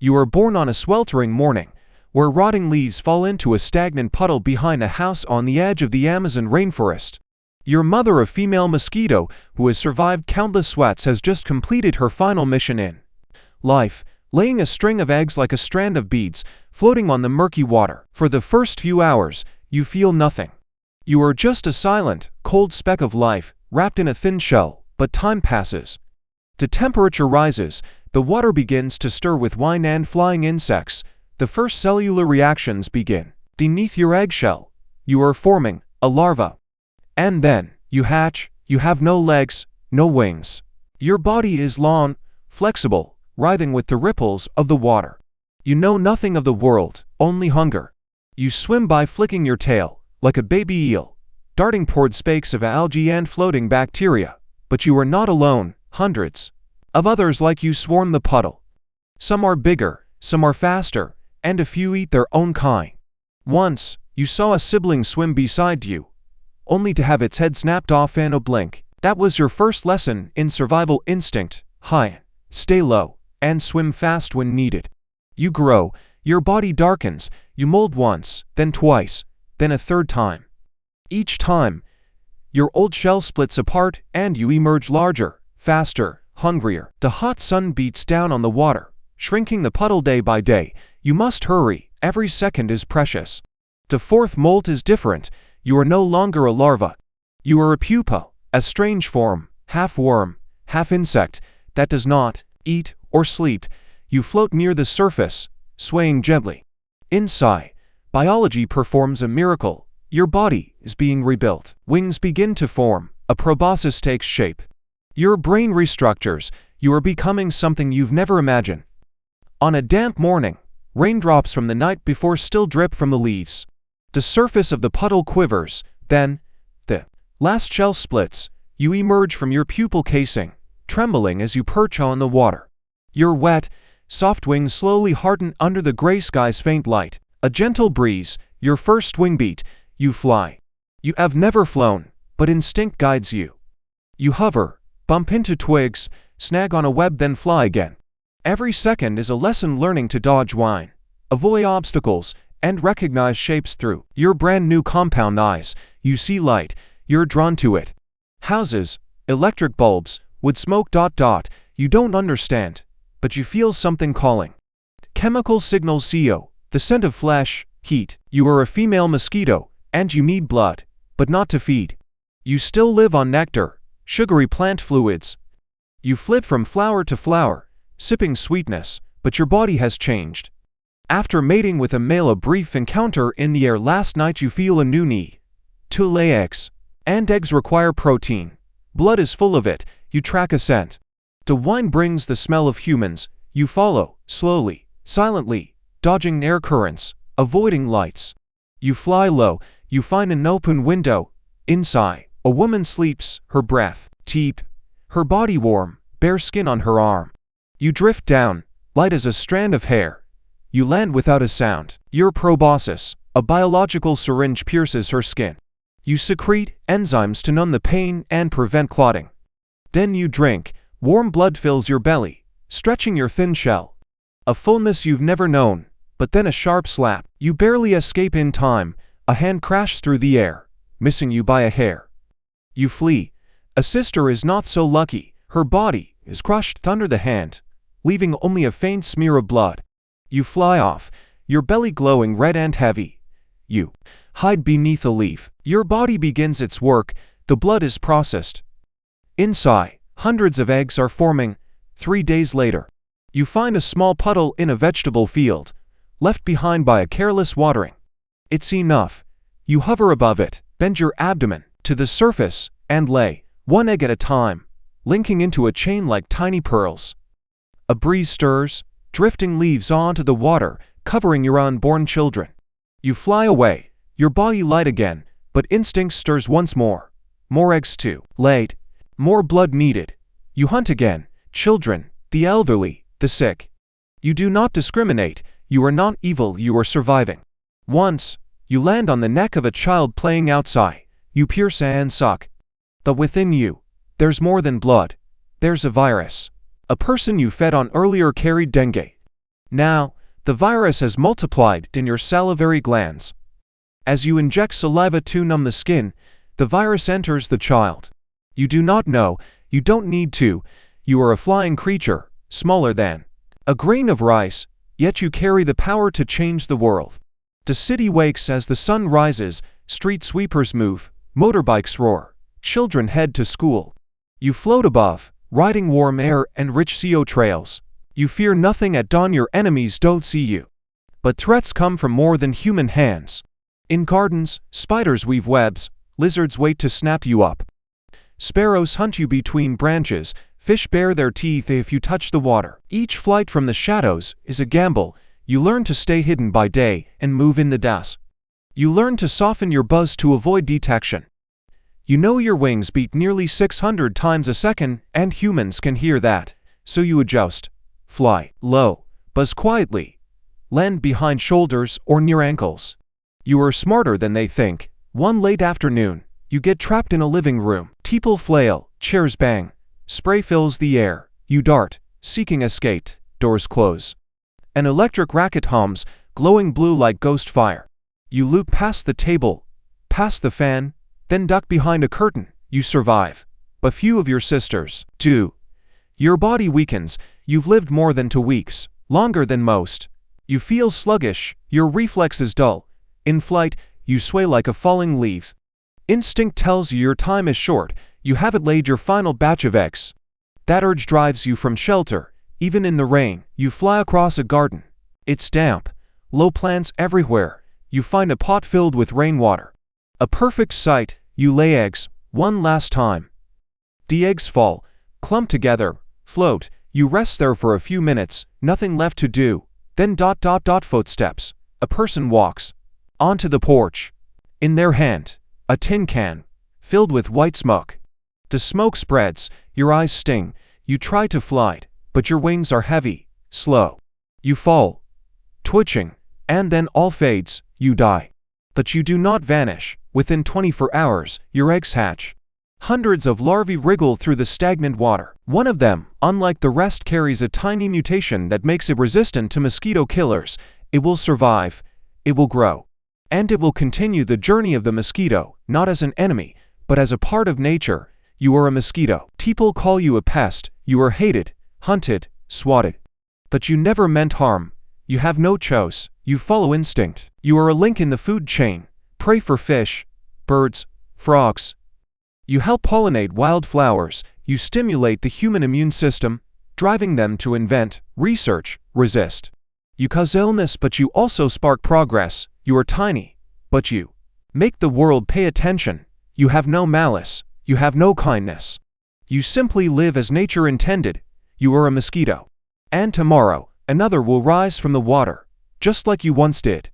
You are born on a sweltering morning, where rotting leaves fall into a stagnant puddle behind a house on the edge of the Amazon rainforest. Your mother, a female mosquito who has survived countless swats, has just completed her final mission in life, laying a string of eggs like a strand of beads, floating on the murky water. For the first few hours, you feel nothing. You are just a silent, cold speck of life, wrapped in a thin shell, but time passes. The temperature rises, the water begins to stir with wine and flying insects. The first cellular reactions begin. Beneath your eggshell, you are forming a larva. And then, you hatch. You have no legs, no wings. Your body is long, flexible, writhing with the ripples of the water. You know nothing of the world, only hunger. You swim by flicking your tail, like a baby eel, darting toward spakes of algae and floating bacteria. But you are not alone. Hundreds of others like you swarm the puddle. Some are bigger, some are faster, and a few eat their own kind. Once, you saw a sibling swim beside you, only to have its head snapped off in a blink. That was your first lesson in survival instinct: hide, stay low, and swim fast when needed. You grow, your body darkens, you mold once, then twice, then a third time. Each time, your old shell splits apart and you emerge larger, faster, hungrier. The hot sun beats down on the water, shrinking the puddle day by day. You must hurry, every second is precious. The fourth molt is different. You are no longer a larva. You are a pupa, a strange form, half worm, half insect, that does not eat or sleep. You float near the surface, swaying gently. Inside, biology performs a miracle. Your body is being rebuilt. Wings begin to form. A proboscis takes shape. Your brain restructures. You are becoming something you've never imagined. On a damp morning, raindrops from the night before still drip from the leaves. The surface of the puddle quivers. Then, the last shell splits. You emerge from your pupal casing, trembling as you perch on the water. Your wet, soft wings slowly harden under the gray sky's faint light. A gentle breeze, your first wing beat. You fly. You have never flown, but instinct guides you. You hover, bump into twigs, snag on a web, then fly again. Every second is a lesson learning to dodge wind, avoid obstacles, and recognize shapes through your brand new compound eyes. You see light, you're drawn to it. Houses, electric bulbs, wood smoke. You don't understand, but you feel something calling. Chemical signals: CO, the scent of flesh, heat. You are a female mosquito, and you need blood, but not to feed. You still live on nectar, sugary plant fluids. You flit from flower to flower, sipping sweetness, but your body has changed. After mating with a male, a brief encounter in the air last night, you feel a new need to lay eggs. And eggs require protein. Blood is full of it. You track a scent. The wine brings the smell of humans. You follow, slowly, silently, dodging air currents, avoiding lights. You fly low. You find an open window. Inside, a woman sleeps, her breath deep, her body warm, bare skin on her arm. You drift down, light as a strand of hair. You land without a sound. Your proboscis, a biological syringe, pierces her skin. You secrete enzymes to numb the pain and prevent clotting. Then you drink. Warm blood fills your belly, stretching your thin shell. A fullness you've never known, but then a sharp slap. You barely escape in time. A hand crashes through the air, missing you by a hair. You flee. A sister is not so lucky. Her body is crushed under the hand, leaving only a faint smear of blood. You fly off, your belly glowing red and heavy. You hide beneath a leaf. Your body begins its work. The blood is processed. Inside, hundreds of eggs are forming. 3 days later, you find a small puddle in a vegetable field, left behind by a careless watering. It's enough. You hover above it, bend your abdomen to the surface, and lay, one egg at a time, linking into a chain like tiny pearls. A breeze stirs, drifting leaves onto the water, covering your unborn children. You fly away, your body light again, but instinct stirs once more. More eggs too laid, more blood needed. You hunt again, children, the elderly, the sick. You do not discriminate. You are not evil, you are surviving. Once, you land on the neck of a child playing outside. You pierce and suck. But within you, there's more than blood. There's a virus. A person you fed on earlier carried dengue. Now, the virus has multiplied in your salivary glands. As you inject saliva to numb the skin, the virus enters the child. You do not know, you don't need to, you are a flying creature, smaller than a grain of rice, yet you carry the power to change the world. The city wakes as the sun rises, street sweepers move, motorbikes roar, children head to school. You float above, riding warm air and rich CO trails. You fear nothing at dawn, your enemies don't see you. But threats come from more than human hands. In gardens, spiders weave webs, lizards wait to snap you up. Sparrows hunt you between branches, fish bare their teeth if you touch the water. Each flight from the shadows is a gamble. You learn to stay hidden by day and move in the dusk. You learn to soften your buzz to avoid detection. You know your wings beat nearly 600 times a second, and humans can hear that. So you adjust. Fly low, buzz quietly, land behind shoulders or near ankles. You are smarter than they think. One late afternoon, you get trapped in a living room. People flail, chairs bang, spray fills the air. You dart, seeking escape. Doors close. An electric racket hums, glowing blue like ghost fire. You loop past the table, past the fan, then duck behind a curtain. You survive. But few of your sisters do. Your body weakens. You've lived more than 2 weeks, longer than most. You feel sluggish, your reflexes dull. In flight, you sway like a falling leaf. Instinct tells you your time is short, you haven't laid your final batch of eggs. That urge drives you from shelter. Even in the rain, you fly across a garden. It's damp, low plants everywhere. You find a pot filled with rainwater. A perfect sight, you lay eggs, one last time. The eggs fall, clump together, float. You rest there for a few minutes, nothing left to do. Then footsteps. A person walks onto the porch. In their hand, a tin can, filled with white smoke. The smoke spreads, your eyes sting. You try to fly, but your wings are heavy, slow. You fall, twitching, and then all fades, you die. But you do not vanish. Within 24 hours, your eggs hatch. Hundreds of larvae wriggle through the stagnant water. One of them, unlike the rest, carries a tiny mutation that makes it resistant to mosquito killers. It will survive, it will grow, and it will continue the journey of the mosquito, not as an enemy, but as a part of nature. You are a mosquito. People call you a pest. You are hated, hunted, swatted. But you never meant harm. You have no choice. You follow instinct. You are a link in the food chain. Prey for fish, birds, frogs. You help pollinate wildflowers. You stimulate the human immune system, driving them to invent, research, resist. You cause illness, but you also spark progress. You are tiny, but you make the world pay attention. You have no malice. You have no kindness. You simply live as nature intended. You are a mosquito. And tomorrow, another will rise from the water, just like you once did.